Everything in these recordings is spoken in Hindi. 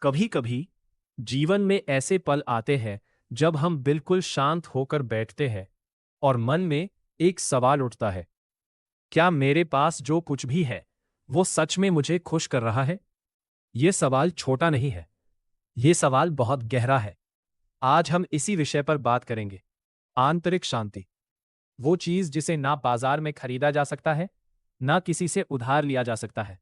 कभी कभी जीवन में ऐसे पल आते हैं जब हम बिल्कुल शांत होकर बैठते हैं और मन में एक सवाल उठता है। क्या मेरे पास जो कुछ भी है वो सच में मुझे खुश कर रहा है? ये सवाल छोटा नहीं है। ये सवाल बहुत गहरा है। आज हम इसी विषय पर बात करेंगे। आंतरिक शांति, वो चीज जिसे ना बाजार में खरीदा जा सकता है, ना किसी से उधार लिया जा सकता है,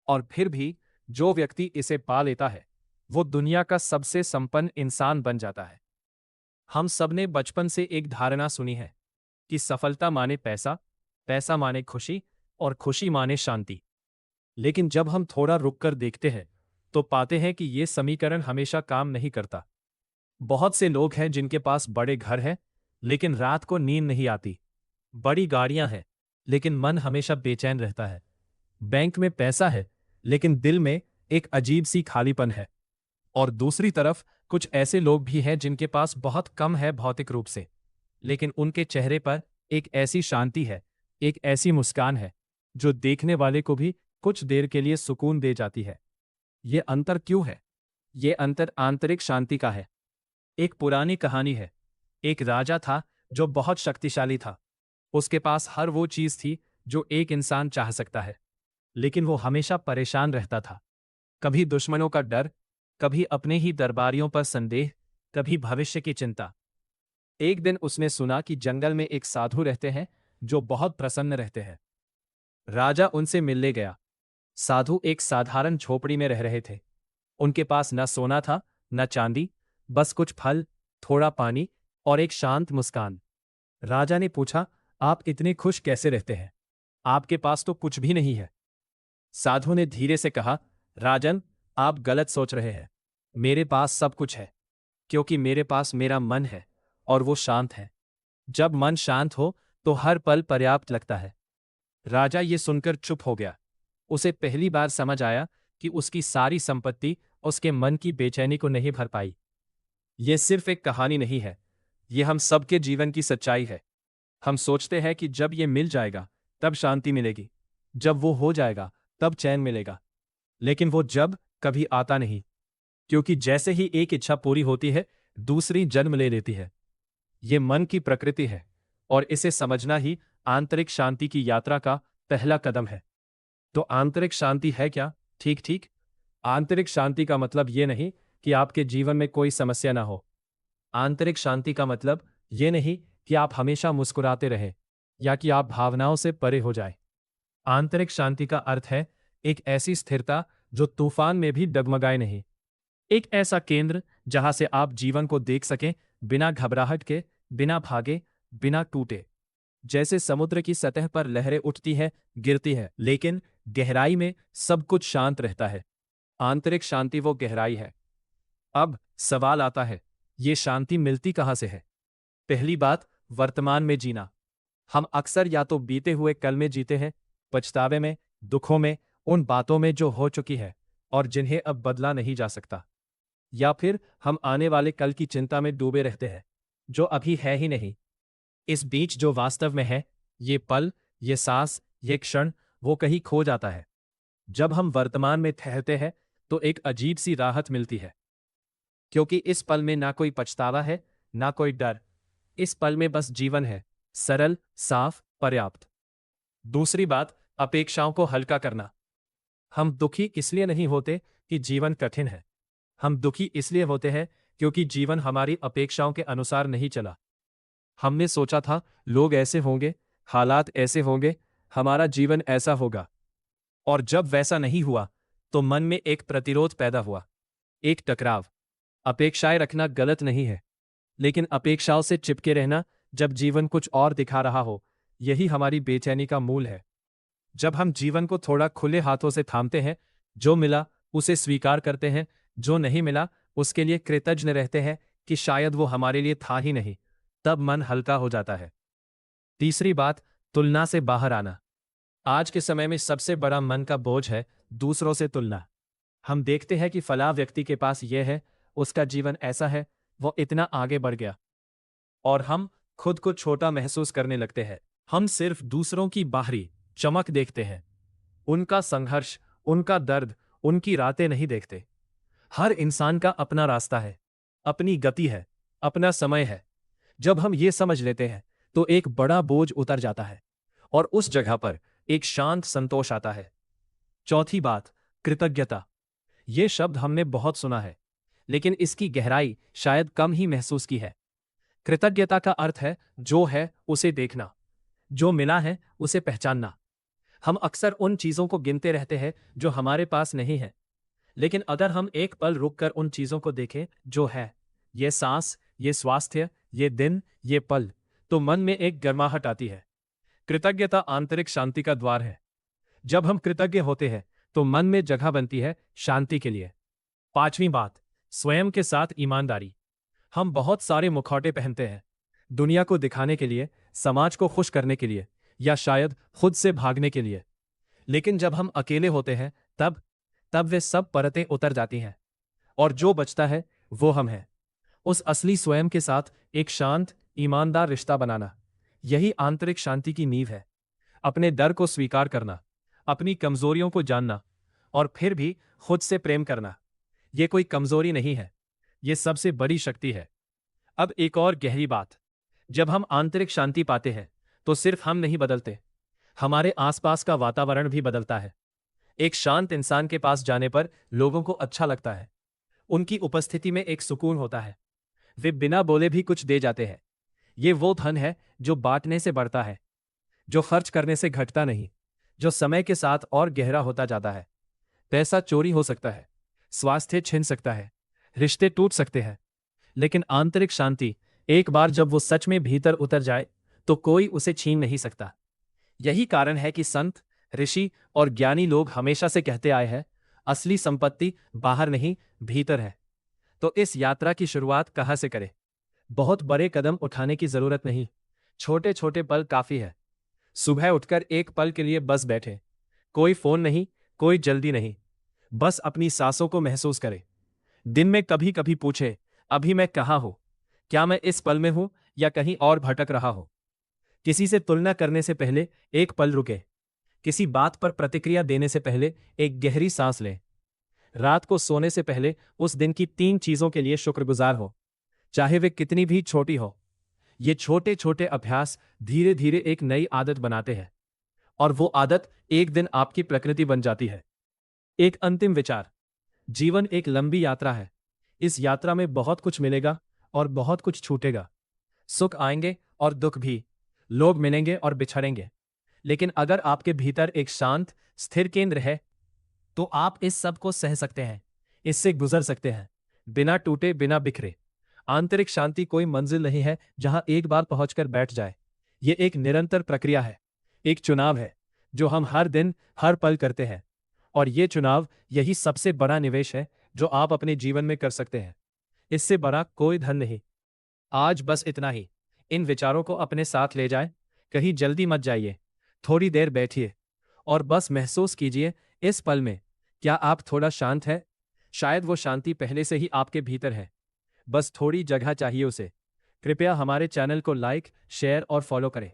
और फिर भी जो व्यक्ति इसे पा लेता है वो दुनिया का सबसे संपन्न इंसान बन जाता है। हम सबने बचपन से एक धारणा सुनी है कि सफलता माने पैसा, पैसा माने खुशी, और खुशी माने शांति। लेकिन जब हम थोड़ा रुककर देखते हैं तो पाते हैं कि यह समीकरण हमेशा काम नहीं करता। बहुत से लोग हैं जिनके पास बड़े घर हैं लेकिन रात को नींद नहीं आती, बड़ी गाड़ियां हैं लेकिन मन हमेशा बेचैन रहता है, बैंक में पैसा है लेकिन दिल में एक अजीब सी खालीपन है। और दूसरी तरफ कुछ ऐसे लोग भी हैं जिनके पास बहुत कम है भौतिक रूप से, लेकिन उनके चेहरे पर एक ऐसी शांति है, एक ऐसी मुस्कान है जो देखने वाले को भी कुछ देर के लिए सुकून दे जाती है। ये अंतर क्यों है? ये अंतर आंतरिक शांति का है। एक पुरानी कहानी है। एक राजा था जो बहुत शक्तिशाली था। उसके पास हर वो चीज थी जो एक इंसान चाह सकता है, लेकिन वो हमेशा परेशान रहता था। कभी दुश्मनों का डर, कभी अपने ही दरबारियों पर संदेह, कभी भविष्य की चिंता। एक दिन उसने सुना कि जंगल में एक साधु रहते हैं जो बहुत प्रसन्न रहते हैं। राजा उनसे मिलने गया। साधु एक साधारण झोपड़ी में रह रहे थे। उनके पास न सोना था, न चांदी, बस कुछ फल, थोड़ा पानी और एक शांत मुस्कान। राजा ने पूछा, आप इतने खुश कैसे रहते हैं? आपके पास तो कुछ भी नहीं है। साधु ने धीरे से कहा, राजन, आप गलत सोच रहे हैं। मेरे पास सब कुछ है, क्योंकि मेरे पास मेरा मन है और वो शांत है। जब मन शांत हो तो हर पल पर्याप्त लगता है। राजा ये सुनकर चुप हो गया। उसे पहली बार समझ आया कि उसकी सारी संपत्ति उसके मन की बेचैनी को नहीं भर पाई। यह सिर्फ एक कहानी नहीं है, यह हम सबके जीवन की सच्चाई है। हम सोचते हैं कि जब यह मिल जाएगा तब शांति मिलेगी, जब वो हो जाएगा तब चैन मिलेगा। लेकिन वो जब कभी आता नहीं, क्योंकि जैसे ही एक इच्छा पूरी होती है दूसरी जन्म ले लेती है। ये मन की प्रकृति है और इसे समझना ही आंतरिक शांति की यात्रा का पहला कदम है। तो आंतरिक शांति है क्या? ठीक ठीक। आंतरिक शांति का मतलब ये नहीं कि आपके जीवन में कोई समस्या ना हो। आंतरिक शांति का मतलब ये नहीं कि आप हमेशा मुस्कुराते रहें या कि आप भावनाओं से परे हो जाएं। आंतरिक शांति का अर्थ है एक ऐसी स्थिरता जो तूफान में भी डगमगाए नहीं। एक ऐसा केंद्र जहां से आप जीवन को देख सकें, बिना घबराहट के, बिना भागे, बिना टूटे। जैसे समुद्र की सतह पर लहरें उठती है, गिरती है, लेकिन गहराई में सब कुछ शांत रहता है। आंतरिक शांति वो गहराई है। अब सवाल आता है, ये शांति मिलती कहां से है? पहली बात, वर्तमान में जीना। हम अक्सर या तो बीते हुए कल में जीते हैं, पछतावे में, दुखों में, उन बातों में जो हो चुकी है और जिन्हें अब बदला नहीं जा सकता, या फिर हम आने वाले कल की चिंता में डूबे रहते हैं जो अभी है ही नहीं। इस बीच जो वास्तव में है, ये पल, ये सांस, ये क्षण, वो कहीं खो जाता है। जब हम वर्तमान में ठहरते हैं तो एक अजीब सी राहत मिलती है, क्योंकि इस पल में ना कोई पछतावा है, ना कोई डर। इस पल में बस जीवन है, सरल, साफ, पर्याप्त। दूसरी बात, अपेक्षाओं को हल्का करना। हम दुखी इसलिए नहीं होते कि जीवन कठिन है। हम दुखी इसलिए होते हैं क्योंकि जीवन हमारी अपेक्षाओं के अनुसार नहीं चला। हमने सोचा था लोग ऐसे होंगे, हालात ऐसे होंगे, हमारा जीवन ऐसा होगा। और जब वैसा नहीं हुआ तो मन में एक प्रतिरोध पैदा हुआ, एक टकराव। अपेक्षाएं रखना गलत नहीं है, लेकिन अपेक्षाओं से चिपके रहना जब जीवन कुछ और दिखा रहा हो, यही हमारी बेचैनी का मूल है। जब हम जीवन को थोड़ा खुले हाथों से थामते हैं, जो मिला उसे स्वीकार करते हैं, जो नहीं मिला उसके लिए कृतज्ञ रहते हैं कि शायद वो हमारे लिए था ही नहीं, तब मन हल्का हो जाता है। तीसरी बात, तुलना से बाहर आना। आज के समय में सबसे बड़ा मन का बोझ है दूसरों से तुलना। हम देखते हैं कि फलां व्यक्ति के पास यह है, उसका जीवन ऐसा है, वो इतना आगे बढ़ गया, और हम खुद को छोटा महसूस करने लगते हैं। हम सिर्फ दूसरों की बाहरी चमक देखते हैं, उनका संघर्ष, उनका दर्द, उनकी रातें नहीं देखते। हर इंसान का अपना रास्ता है, अपनी गति है, अपना समय है। जब हम ये समझ लेते हैं तो एक बड़ा बोझ उतर जाता है और उस जगह पर एक शांत संतोष आता है। चौथी बात, कृतज्ञता। ये शब्द हमने बहुत सुना है, लेकिन इसकी गहराई शायद कम ही महसूस की है। कृतज्ञता का अर्थ है जो है उसे देखना, जो मिला है उसे पहचानना। हम अक्सर उन चीजों को गिनते रहते हैं जो हमारे पास नहीं है, लेकिन अगर हम एक पल रुककर उन चीजों को देखें जो है, ये सांस, ये स्वास्थ्य, ये दिन, ये पल, तो मन में एक गर्माहट आती है। कृतज्ञता आंतरिक शांति का द्वार है। जब हम कृतज्ञ होते हैं तो मन में जगह बनती है शांति के लिए। पांचवी बात, स्वयं के साथ ईमानदारी। हम बहुत सारे मुखौटे पहनते हैं, दुनिया को दिखाने के लिए, समाज को खुश करने के लिए, या शायद खुद से भागने के लिए। लेकिन जब हम अकेले होते हैं तब तब वे सब परतें उतर जाती हैं और जो बचता है वो हम हैं। उस असली स्वयं के साथ एक शांत, ईमानदार रिश्ता बनाना, यही आंतरिक शांति की नींव है। अपने डर को स्वीकार करना, अपनी कमजोरियों को जानना और फिर भी खुद से प्रेम करना, यह कोई कमजोरी नहीं है, यह सबसे बड़ी शक्ति है। अब एक और गहरी बात, जब हम आंतरिक शांति पाते हैं तो सिर्फ हम नहीं बदलते, हमारे आसपास का वातावरण भी बदलता है। एक शांत इंसान के पास जाने पर लोगों को अच्छा लगता है। उनकी उपस्थिति में एक सुकून होता है। वे बिना बोले भी कुछ दे जाते हैं। ये वो धन है जो बांटने से बढ़ता है, जो खर्च करने से घटता नहीं, जो समय के साथ और गहरा होता जाता है। पैसा चोरी हो सकता है, स्वास्थ्य छिन सकता है, रिश्ते टूट सकते हैं, लेकिन आंतरिक शांति, एक बार जब वो सच में भीतर उतर जाए तो कोई उसे छीन नहीं सकता। यही कारण है कि संत, ऋषि और ज्ञानी लोग हमेशा से कहते आए हैं, असली संपत्ति बाहर नहीं, भीतर है। तो इस यात्रा की शुरुआत कहाँ से करें? बहुत बड़े कदम उठाने की जरूरत नहीं, छोटे छोटे पल काफी है। सुबह उठकर एक पल के लिए बस बैठे, कोई फोन नहीं, कोई जल्दी नहीं, बस अपनी सांसों को महसूस करें। दिन में कभी कभी पूछे, अभी मैं कहाँ हूं? क्या मैं इस पल में हूं या कहीं और भटक रहा हूं? किसी से तुलना करने से पहले एक पल रुके, किसी बात पर प्रतिक्रिया देने से पहले एक गहरी सांस लें। रात को सोने से पहले उस दिन की 3 चीजों के लिए शुक्रगुजार हो, चाहे वे कितनी भी छोटी हो। ये छोटे छोटे अभ्यास धीरे धीरे एक नई आदत बनाते हैं और वो आदत एक दिन आपकी प्रकृति बन जाती है। एक अंतिम विचार, जीवन एक लंबी यात्रा है। इस यात्रा में बहुत कुछ मिलेगा और बहुत कुछ छूटेगा। सुख आएंगे और दुख भी, लोग मिलेंगे और बिछड़ेंगे, लेकिन अगर आपके भीतर एक शांत, स्थिर केंद्र है तो आप इस सब को सह सकते हैं, इससे गुजर सकते हैं, बिना टूटे, बिना बिखरे। आंतरिक शांति कोई मंजिल नहीं है जहां एक बार पहुंचकर बैठ जाए। यह एक निरंतर प्रक्रिया है, एक चुनाव है जो हम हर दिन, हर पल करते हैं। और यह चुनाव, यही सबसे बड़ा निवेश है जो आप अपने जीवन में कर सकते हैं। इससे बड़ा कोई धन नहीं। आज बस इतना ही। इन विचारों को अपने साथ ले जाएं, कहीं जल्दी मत जाइए, थोड़ी देर बैठिए और बस महसूस कीजिए, इस पल में क्या आप थोड़ा शांत है? शायद वो शांति पहले से ही आपके भीतर है, बस थोड़ी जगह चाहिए उसे। कृपया हमारे चैनल को लाइक, शेयर और फॉलो करें।